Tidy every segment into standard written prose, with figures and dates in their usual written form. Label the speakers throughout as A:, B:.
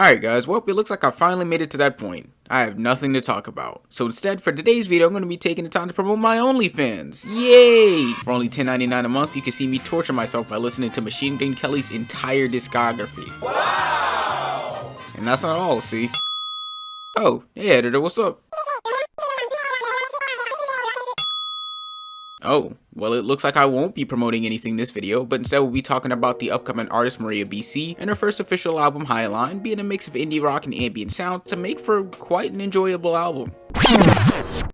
A: Alright guys, well it looks like I finally made it to that point. I have nothing to talk about. So instead, for today's video, I'm going to be taking the time to promote my OnlyFans. Yay! For only $10.99 a month, you can see me torture myself by listening to Machine Gun Kelly's entire discography. Wow! And that's not all, see? Oh, hey editor, what's up? Oh, well it looks like I won't be promoting anything this video, but instead we'll be talking about the upcoming artist Maria BC and her first official album Hyaline, being a mix of indie rock and ambient sound to make for quite an enjoyable album.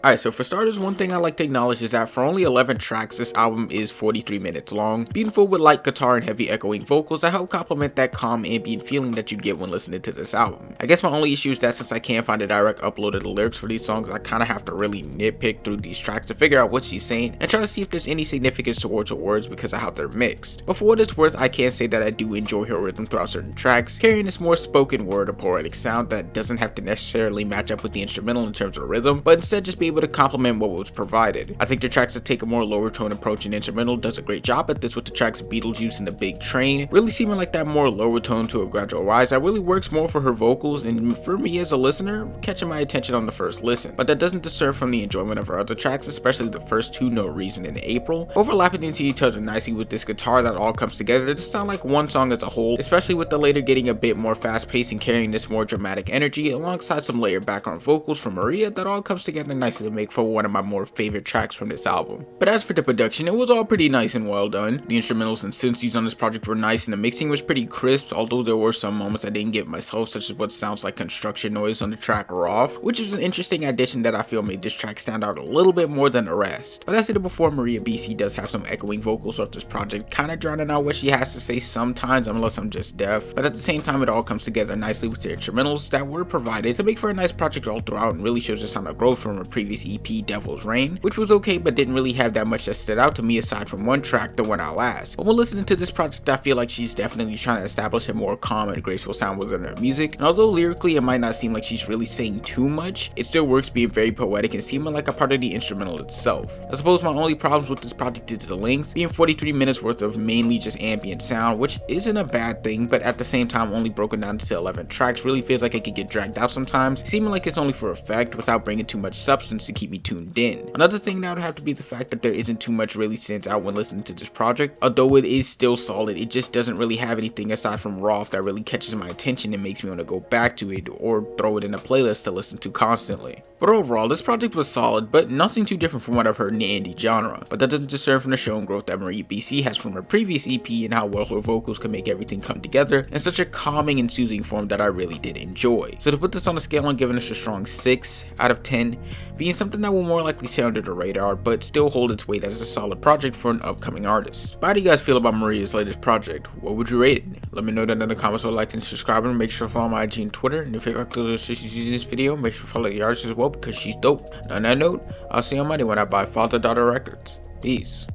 A: Alright, so for starters, one thing I like to acknowledge is that for only 11 tracks, this album is 43 minutes long, being filled with light guitar and heavy echoing vocals that help complement that calm ambient feeling that you get when listening to this album. I guess my only issue is that since I can't find a direct upload of the lyrics for these songs, I kinda have to really nitpick through these tracks to figure out what she's saying and try to see if there's any significance towards her words because of how they're mixed. But for what it's worth, I can say that I do enjoy her rhythm throughout certain tracks, carrying this more spoken word or poetic sound that doesn't have to necessarily match up with the instrumental in terms of rhythm, but instead just be able to complement what was provided. I think the tracks that take a more lower tone approach in instrumental does a great job at this, with the tracks Beetlejuice and The Big Train really seeming like that more lower tone to a gradual rise that really works more for her vocals and for me as a listener, catching my attention on the first listen. But that doesn't deter from the enjoyment of her other tracks, especially the first two, No Reason and April, overlapping into each other nicely with this guitar that all comes together to sound like one song as a whole, especially with the later getting a bit more fast paced and carrying this more dramatic energy alongside some layered background vocals from Maria that all comes together nicely to make for one of my more favorite tracks from this album. But as for the production, it was all pretty nice and well done. The instrumentals and synths used on this project were nice and the mixing was pretty crisp, although there were some moments I didn't get myself, such as what sounds like construction noise on the track Roth, which is an interesting addition that I feel made this track stand out a little bit more than the rest. But as I said before, Maria BC does have some echoing vocals off this project, kind of drowning out what she has to say sometimes unless I'm just deaf, but at the same time it all comes together nicely with the instrumentals that were provided to make for a nice project all throughout and really shows a sign of growth from her previous EP Devil's Reign, which was okay but didn't really have that much that stood out to me aside from one track, The One I'll Ask. But when listening to this project, I feel like she's definitely trying to establish a more calm and graceful sound within her music, and although lyrically it might not seem like she's really saying too much, it still works being very poetic and seeming like a part of the instrumental itself. I suppose my only problems with this project is the length, being 43 minutes worth of mainly just ambient sound, which isn't a bad thing, but at the same time only broken down to 11 tracks really feels like it could get dragged out sometimes, seeming like it's only for effect without bringing too much substance to keep me tuned in. Another thing now would have to be the fact that there isn't too much really stands out when listening to this project. Although it is still solid, it just doesn't really have anything aside from Roth that really catches my attention and makes me want to go back to it or throw it in a playlist to listen to constantly. But overall, this project was solid, but nothing too different from what I've heard in the indie genre. But that doesn't deter from the shown growth that Maria BC has from her previous EP and how well her vocals can make everything come together in such a calming and soothing form that I really did enjoy. So to put this on a scale, I'm giving this a strong 6 out of 10, being something that will more likely stay under the radar, but still hold its weight as a solid project for an upcoming artist. But how do you guys feel about Maria's latest project? What would you rate it? Let me know down in the comments or like and subscribe, and make sure to follow my IG and Twitter. And if you like those using this video, make sure to follow the artist as well because she's dope. On that note, I'll see you on Monday when I buy Father Daughter Records. Peace.